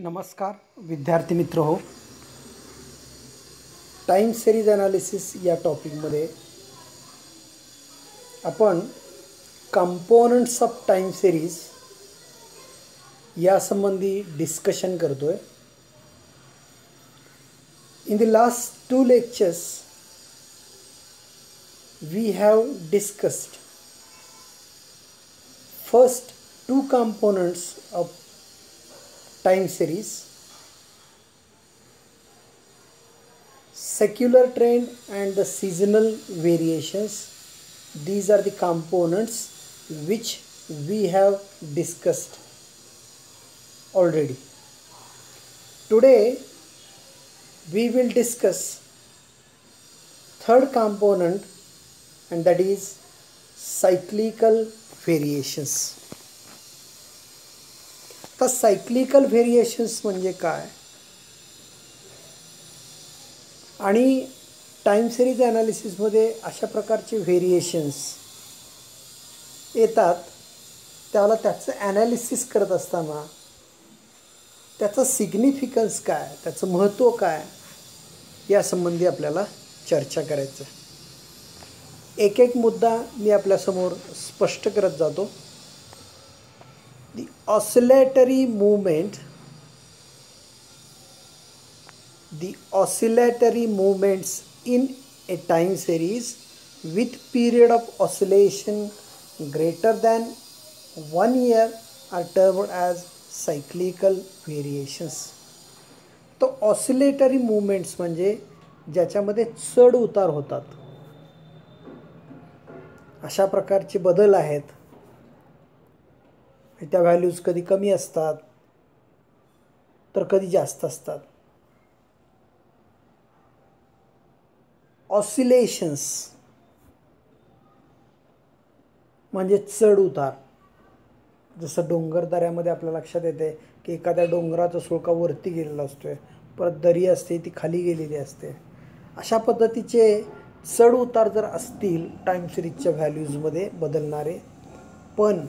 नमस्कार विद्यार्थी मित्र हो. टाइम सिरीज ॲनालिसिस या टॉपिकमध्ये आपण कंपोनंट्स ऑफ टाइम सिरीज यासंबंधी डिस्कशन करतोय. In the last two lectures we have discussed first two components of time series, secular trend and the seasonal variations. These are the components which we have discussed already. Today we will discuss third component, and that is cyclical variations. तर cyclical variations म्हणजे काय आणि time series ॲनालिसिसमध्ये अशा प्रकारचे variations येतात, त्याला त्याचं analysis करत असताना त्याचं सिग्निफिकन्स काय, त्याचं महत्त्व काय यासंबंधी आपल्याला चर्चा करायचं. एक एक मुद्दा मी आपल्यासमोर स्पष्ट करत जातो. The oscillatory movements in a time series with period of oscillation greater than 1 year are termed as cyclical variations. तो ऑसिलेटरी मूवमेंट्स म्हणजे ज्याच्यामध्ये चढ उतार होतात, अशा प्रकारचे बदल आहेत. त्या व्हॅल्यूज कधी कमी असतात तर कधी जास्त असतात. ऑसिलेशन्स म्हणजे चढ उतार. जसं डोंगरदऱ्यामध्ये आपल्या लक्षात येते की एखाद्या डोंगराचा सुळका वरती गेलेला असतोय, परत दरी असते ती खाली गेलेली असते. अशा पद्धतीचे चढ उतार जर असतील टाइम सिरीजच्या व्हॅल्यूजमध्ये बदलणारे, पण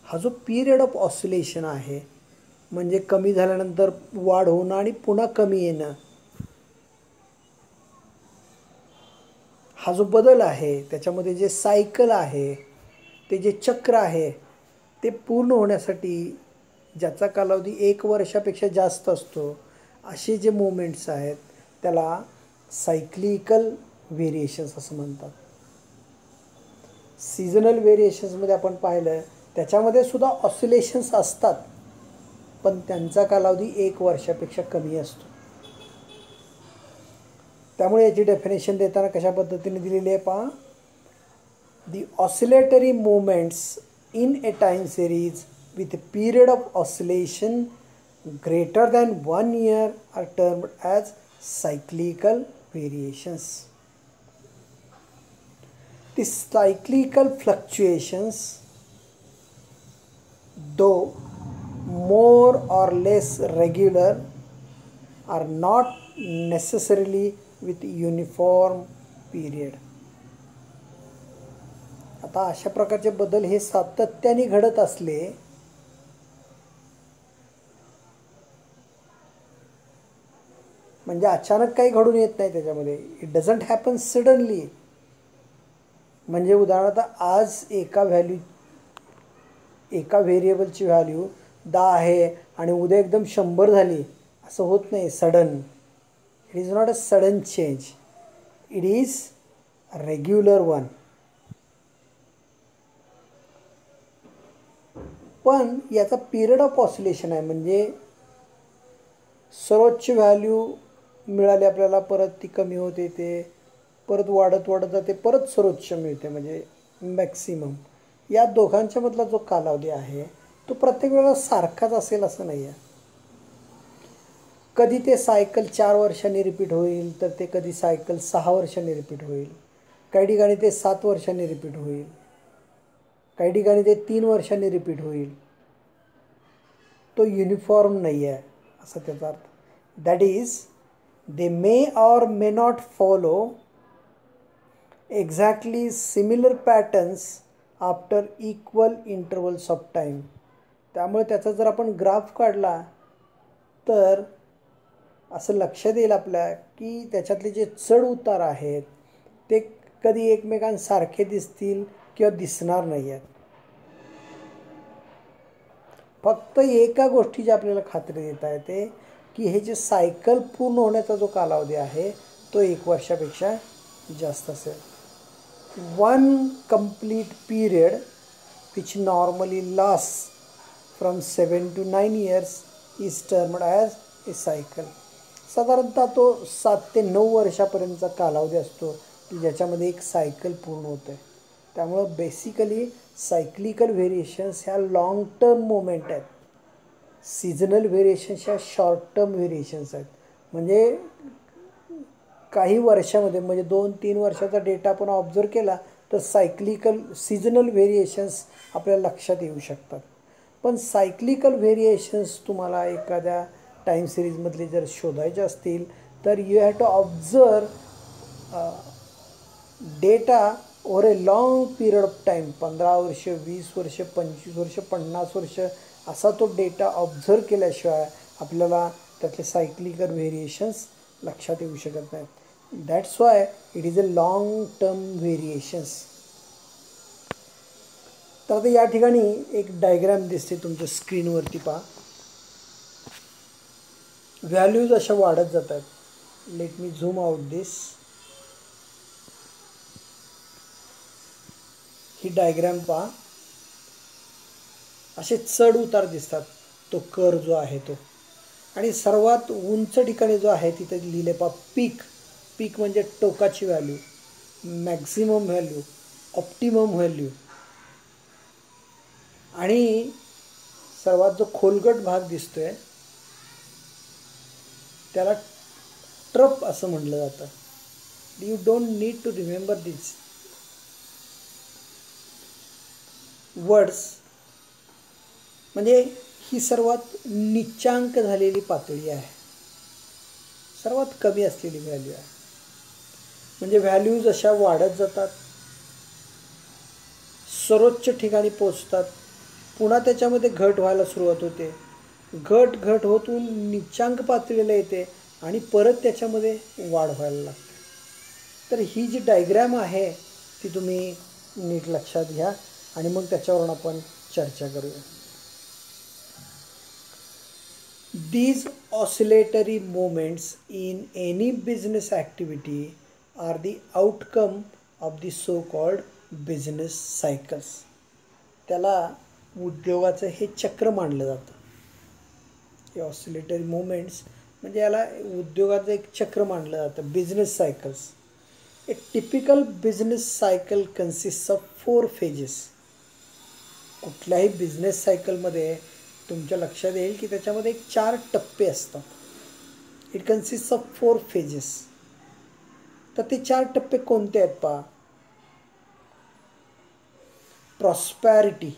हा जो पिरियड ऑफ ऑसिलेशन आहे म्हणजे कमी झाल्यानंतर वाढ होणं आणि पुन्हा कमी येणं, हा जो बदल आहे त्याच्यामध्ये जे सायकल आहे, ते जे चक्र आहे, ते पूर्ण होण्यासाठी ज्याचा कालावधी 1 वर्षापेक्षा जास्त असतो, असे जे मुवमेंट्स आहेत त्याला सायक्लिकल व्हेरिएशन्स असं म्हणतात. सीझनल व्हेरिएशन्समध्ये आपण पाहिलं त्याच्यामध्ये सुद्धा ऑसिलेशन्स असतात, पण त्यांचा कालावधी 1 वर्षापेक्षा कमी असतो. त्यामुळे याची डेफिनेशन देताना कशा पद्धतीने दिलेली आहे पहा. The oscillatory movements in a time series with period of oscillation greater than 1 year are termed as cyclical variations. The cyclical fluctuations, though more or less regular, are not necessarily with uniform period. आता अशा प्रकारचे बदल हे सातत्याने घडत असले म्हणजे अचानक काही घडून येत नाही त्याच्यामध्ये. It doesn't happen suddenly. म्हणजे उदाहरणार्थ आज एका व्हेरिएबलची व्हॅल्यू 10 आहे आणि उद्या एकदम 100 झाली, असं होत नाही sudden. It is not a sudden change, it is regular one. पण याचा पिरियड ऑफ ऑसिलेशन आहे, म्हणजे सर्वोच्च व्हॅल्यू मिळाली आपल्याला, परत ती कमी होते, ते परत वाढत जाते, परत सर्वोच्च मिळते म्हणजे मॅक्सिमम. या दोघांच्या मधला जो कालावधी आहे तो प्रत्येक वेळेला सारखाच असेल असं नाही आहे. कधी ते सायकल 4 वर्षांनी रिपीट होईल, तर ते कधी सायकल 6 वर्षांनी रिपीट होईल. काही ठिकाणी ते 7 वर्षांनी रिपीट होईल, काही ठिकाणी ते 3 वर्षांनी रिपीट होईल. तो युनिफॉर्म नाही आहे असं त्याचा अर्थ. That is they may or may not follow exactly similar patterns after equal intervals of time. त्यामुळे त्याचा जर आपण ग्राफ काढला तर असं लक्षात येईल आपल्या की त्याच्यातले जे चढ उतार आहेत ते कधी एकमेकांसारखे दिसतील किंवा दिसणार नाही आहेत. फक्त एका गोष्टीची आपल्याला खात्री देता येते की हे जे सायकल पूर्ण होण्याचा जो कालावधी आहे तो 1 वर्षापेक्षा जास्त असेल. One complete period which normally last from 7 to 9 years is termed as a cycle. साधारणतः तो 7 ते 9 वर्षापर्यंतचा कालावधी असतो की ज्याच्यामध्ये एक सायकल पूर्ण होते. त्यामुळं बेसिकली सायक्लिकल व्हेरिएशन्स ह्या लाँग टर्म मोमेंट आहेत. सीझनल व्हेरिएशन्स ह्या शॉर्ट टर्म व्हेरिएशन्स आहेत. म्हणजे काही वर्षामध्ये म्हणजे 2-3 वर्षाचा डेटा आपण ऑब्झर्व केला तर सायक्लिकल सीझनल व्हेरिएशन्स आपल्या लक्षात येऊ शकतात. पण सायक्लिकल व्हेरिएशन्स तुम्हाला एखाद्या टाईम सिरीजमधले जर शोधायचे असतील तर you have to observe data over a long period of time. 15 वर्ष, 20 वर्ष, 25 वर्ष, 50 वर्ष असा तो डेटा ऑब्झर्व केल्याशिवाय आपल्याला त्यातले सायक्लिकल व्हेरिएशन्स लक्षात येऊ शकत नाहीत. That's why it is a long term variations. तर आता या ठिकाणी एक डायग्राम दिसते तुमच्या स्क्रीनवरती पहा. व्हॅल्यूज अशा वाढत जात आहेत. लेट मी झूम आउट दिस. ही डायग्राम पहा. असे चढ उतार दिसतात. तो कर्व जो आहे तो आणि सर्वात उंच ठिकाणी जो आहे तिथे लिहिले पहा पीक. पीक म्हणजे टोकाची value, maximum value, optimum value आणि सर्वात जो खोलगट भाग दिसतोय त्याला ट्रप असं म्हटलं जातं. You don't need to remember this words. म्हणजे ही सर्वात निच्चांक झालेली पातळी आहे, सर्वात कमी असलेली व्हॅल्यू आहे. म्हणजे व्हॅल्यूज अशा वाढत जातात, सर्वोच्च ठिकाणी पोचतात, पुन्हा त्याच्यामध्ये घट व्हायला सुरुवात होते, घट होतून निच्चांक पातळीला येते आणि परत त्याच्यामध्ये वाढ व्हायला लागते. तर ही जी डायग्रॅम आहे ती तुम्ही नीट लक्षात घ्या आणि मग त्याच्यावरून आपण चर्चा करूया. These oscillatory moments in any business activity are the outcome of the so-called business cycles. त्याला उद्योगाचं हे चक्र मानलं जातं. हे ऑसिलेटरी मोमेंट्स म्हणजे याला उद्योगाचं एक चक्र मानलं जातं. Business cycles. A typical business cycle consist of 4 phases. कुठल्याही बिझनेस सायकलमध्ये तुमच्या लक्षात येईल की त्याच्यामध्ये एक 4 टप्पे असतात. It consist of 4 phases. तर ते 4 टप्पे कोणते आहेत पहा. प्रॉस्पॅरिटी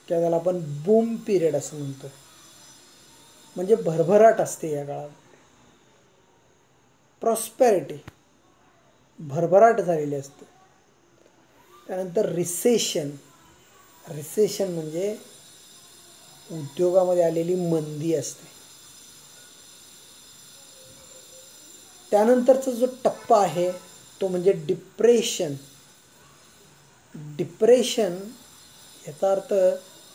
किंवा त्याला आपण बूम पिरियड असं म्हणतो. म्हणजे भरभराट असते या काळात. प्रॉस्पॅरिटी भरभराट झालेली असते. त्यानंतर रिसेशन. रिसेशन म्हणजे उद्योगामध्ये आलेली मंदी असते. त्यानंतरचा जो टप्पा आहे तो म्हणजे डिप्रेशन. डिप्रेशन याचा अर्थ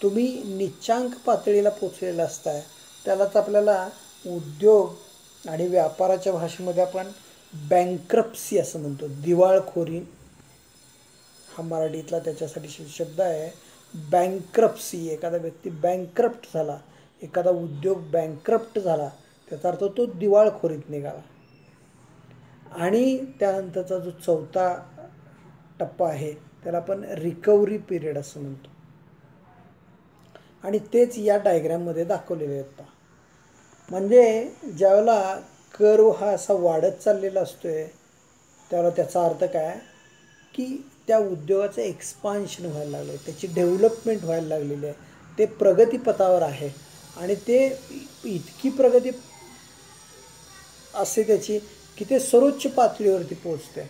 तुम्ही निच्चांक पातळीला पोचलेला असताय. त्यालाच आपल्याला उद्योग आणि व्यापाराच्या भाषेमध्ये आपण बँक्रप्सी असं म्हणतो. दिवाळखोरी हा मराठीतला त्याच्यासाठी शब्द आहे. बँक्रप्सी. एखादा व्यक्ती बँक्रप्ट झाला, एखादा उद्योग बँक्रप्ट झाला त्याचा अर्थ तो दिवाळखोरीत निघाला. आणि त्यानंतरचा जो चौथा टप्पा आहे त्याला आपण रिकव्हरी पिरियड असं म्हणतो. आणि तेच या डायग्राममध्ये दाखवलेले आहेत. म्हणजे ज्यावेळेला कर्व हा असा वाढत चाललेला असतोय त्यावेळेला त्याचा अर्थ काय की त्या उद्योगाचं एक्सपान्शन व्हायला लागलं, त्याची डेव्हलपमेंट व्हायला लागलेली आहे, ते प्रगतीपथावर आहे. आणि ते इतकी प्रगती असते त्याची की ते सर्वोच्च पातळीवरती पोचते.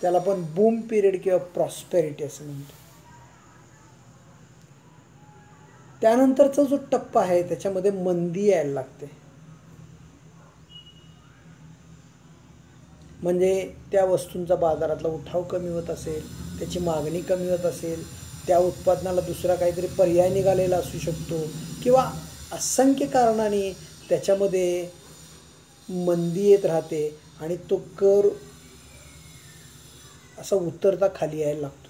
त्याला आपण बूम पिरियड किंवा प्रॉस्पेरिटी असं म्हणतो. त्यानंतरचा जो टप्पा आहे त्याच्यामध्ये मंदी यायला लागते. म्हणजे त्या वस्तूंचा बाजारातला उठाव कमी होत असेल, त्याची मागणी कमी होत असेल, त्या उत्पादनाला दुसरा काहीतरी पर्याय निघालेला असू शकतो किंवा असंख्य कारणाने त्याच्यामध्ये मंदी येत राहते आणि तो कर असा उतरता खाली यायला लागतो.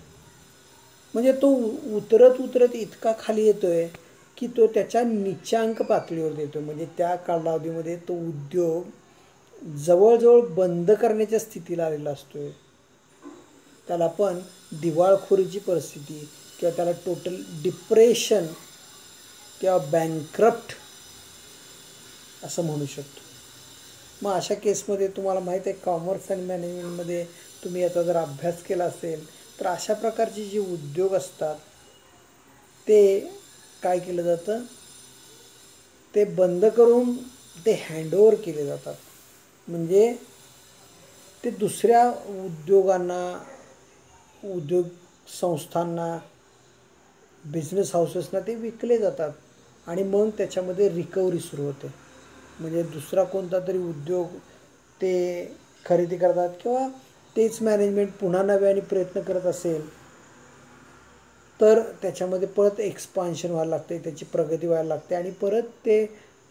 म्हणजे तो उतरत उतरत इतका खाली येतोय की तो त्याच्या नीचांक पातळीवर येतो. म्हणजे त्या कालावधीमध्ये तो उद्योग जवळजवळ बंद करण्याच्या स्थितीला आलेला असतोय. त्याला आपण दिवाळखोरीची परिस्थिती किंवा त्याला टोटल डिप्रेशन किंवा बँकरप्ट असं म्हणू शकतो. मग अशा केसमध्ये तुम्हाला माहीत आहे कॉमर्स अँड मॅनेजमेंटमध्ये तुम्ही याचा जर अभ्यास केला असेल तर अशा प्रकारचे जे उद्योग असतात ते काय केलं जातं, ते बंद करून ते हँडओव्हर केले जातात. म्हणजे ते दुसऱ्या उद्योगांना, उद्योग संस्थांना, बिझनेस हाऊसेसना ते विकले जातात आणि मग त्याच्यामध्ये रिकव्हरी सुरू होते. म्हणजे दुसरा कोणता तरी उद्योग ते खरेदी करतात किंवा तेच मॅनेजमेंट पुन्हा नव्याने प्रयत्न करत असेल तर त्याच्यामध्ये परत एक्सपान्शन व्हायला लागते, त्याची प्रगती व्हायला लागते आणि परत ते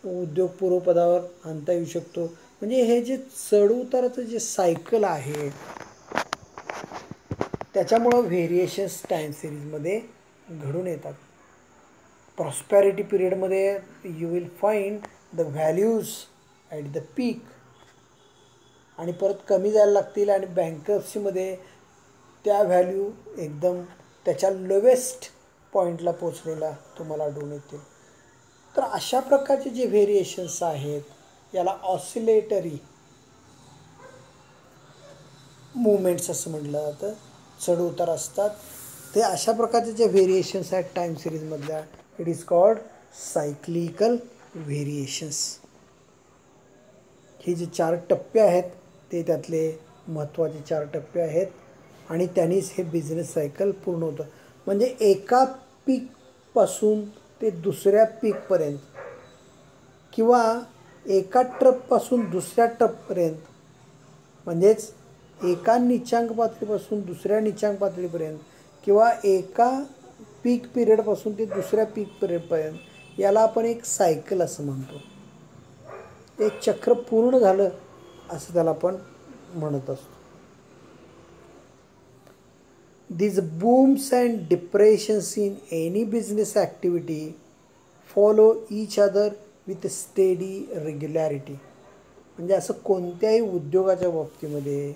उद्योग पूर्वपदावर आणता येऊ शकतो. म्हणजे हे जे चढउताराचं जे सायकल आहे त्याच्यामुळं व्हेरिएशन्स टाईम सिरीजमध्ये घडून येतात. प्रॉस्पॅरिटी पिरियडमध्ये you will find the values at the peak आणि परत कमी जायला लागतील आणि बँकरप्सीमध्ये त्या व्हॅल्यू एकदम त्याच्या लोवेस्ट पॉईंटला पोचलेला तुम्हाला आढळून येतील. तर अशा प्रकारचे जे व्हेरिएशन्स आहेत याला ऑसिलेटरी मुवमेंट्स असं म्हटलं जातं. चढउतार असतात ते अशा प्रकारचे जे व्हेरिएशन्स आहेत टाईम सिरीजमधल्या, it is called cyclical variations. हे जे 4 टप्पे आहेत ते त्यातले महत्त्वाचे 4 टप्पे आहेत आणि त्यांनीच हे बिझनेस सायकल पूर्ण होतं. म्हणजे एका पीकपासून ते दुसऱ्या पीकपर्यंत किंवा एका ट्रपपासून दुसऱ्या ट्रपपर्यंत, म्हणजेच एका नीचांक पातळीपासून दुसऱ्या नीचांक पातळीपर्यंत किंवा एका पीक पिरियडपासून ते दुसऱ्या पीक पिरियडपर्यंत याला आपण एक सायकल असं म्हणतो. एक चक्र पूर्ण झालं असं त्याला आपण म्हणत असतो. These booms and depressions in any business activity follow each other with steady regularity. म्हणजे असं कोणत्याही उद्योगाच्या बाबतीमध्ये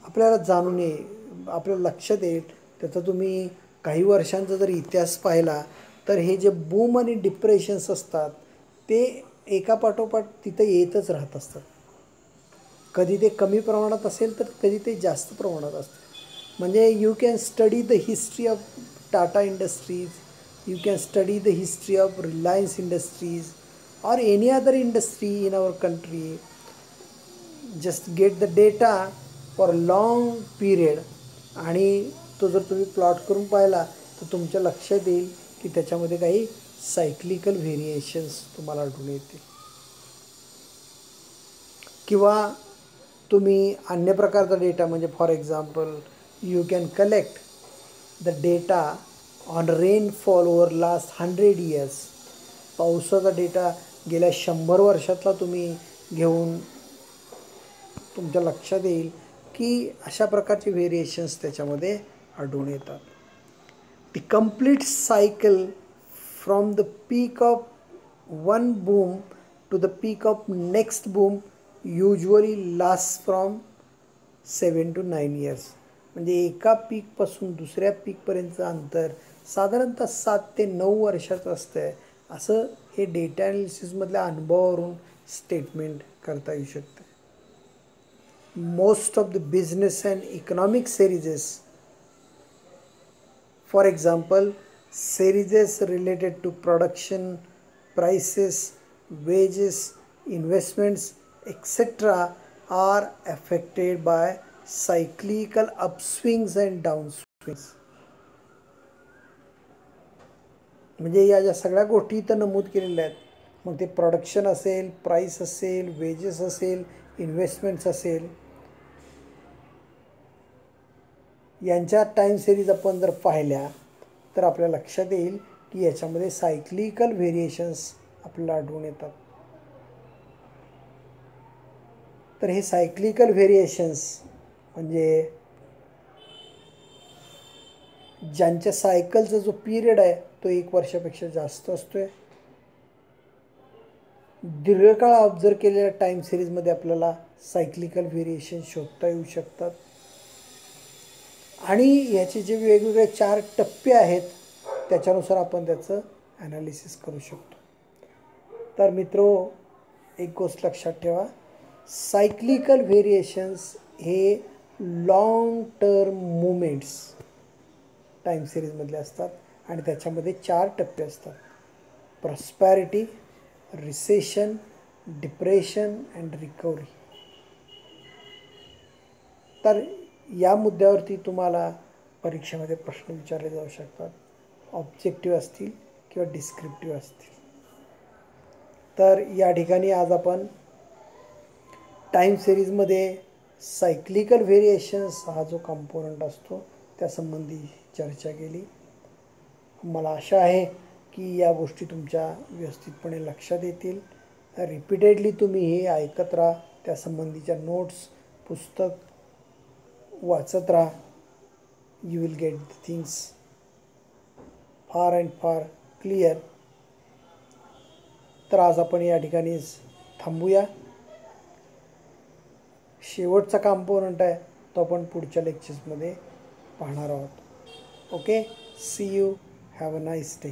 आपल्याला जाणून येईल, आपल्या लक्षात येईल. त्याचा तुम्ही काही वर्षांचा जर इतिहास पाहिला तर हे जे बूम आणि डिप्रेशन्स असतात ते एका पाठोपाठ तिथं येतच राहत असतात. कधी ते कमी प्रमाणात असेल तर कधी ते जास्त प्रमाणात असतं. म्हणजे you can study the history of Tata industries, you can study the history of Reliance industries or any other industry in our country, just get the data for a long period आणि तो जर तुम्ही प्लॉट करून पाहिला तर तुमच्या लक्षात येईल की त्याच्यामध्ये काही सायक्लिकल व्हेरिएशन्स तुम्हाला आढळून येतील. किंवा तुम्ही अन्य प्रकारचा डेटा म्हणजे for example you can collect the data on rainfall over last 100 years. पावसाचा डेटा गेल्या 100 वर्षातला तुम्ही घेऊन तुमच्या लक्षात येईल की अशा प्रकारचे व्हेरिएशन्स त्याच्यामध्ये आढळून येतात. The complete cycle from the peak of one boom to the peak of next boom usually last from 7 to 9 years. म्हणजे एका पीकपासून दुसऱ्या पीकपर्यंतचं अंतर साधारणतः 7 ते 9 वर्षाचं असतं. असं हे डेटा ॲनालिसिसमधल्या अनुभवावरून स्टेटमेंट करता येऊ शकते. Most of the business and economic series, for example series related to production, prices, wages, investments etc. are affected by cyclical upswings and downswings. म्हणजे या ज्या सगळ्या गोष्टी इथं नमूद केलेल्या आहेत, मग ते प्रोडक्शन असेल, प्राईस असेल, वेजेस असेल, इन्व्हेस्टमेंट्स असेल, यांच्या टाईम सिरीज आपण जर पाहिल्या तर आपल्या लक्षात येईल की याच्यामध्ये सायक्लिकल व्हेरिएशन्स आपल्याला आढळून येतात. तर हे सायक्लिकल व्हेरिएशन्स म्हणजे ज्यांच्या सायकलचा जो पिरियड आहे तो 1 वर्षापेक्षा जास्त असतो आहे. दीर्घकाळ ऑब्झर्व केलेल्या टाईम सिरीजमध्ये आपल्याला सायक्लिकल व्हेरिएशन शोधता येऊ शकतात. आणि ह्याचे जे वेगवेगळे 4 टप्पे आहेत त्याच्यानुसार आपण त्याचं ॲनालिसिस करू शकतो. तर मित्रो, एक गोष्ट लक्षात ठेवा, सायक्लिकल व्हेरिएशन्स हे लॉंग टर्म मुवमेंट्स टाईम सिरीजमधले असतात आणि त्याच्यामध्ये 4 टप्पे असतात: prosperity, recession, depression and recovery. तर या मुद्द्यावरती तुम्हाला परीक्षेमध्ये प्रश्न विचारले जाऊ शकतात, ऑब्जेक्टिव्ह असतील किंवा डिस्क्रिप्टिव्ह असतील. तर या ठिकाणी आज आपण टाईम सिरीजमध्ये सायक्लिकल व्हेरिएशन्स हा जो कंपोनंट असतो त्यासंबंधी चर्चा केली. मला आशा आहे की या गोष्टी तुमच्या व्यवस्थितपणे लक्षात येतील. रिपीटेडली तुम्ही हे ऐकत राहा, त्यासंबंधीच्या नोट्स, पुस्तक वाचत राहा. You will get the things फार अँड फार क्लिअर. तर आज आपण या ठिकाणीच थांबूया. शेवटचा कंपोनंट आहे तो आपण पुढच्या लेक्चर्समध्ये पाहणार आहोत. Okay, see you, have a nice day.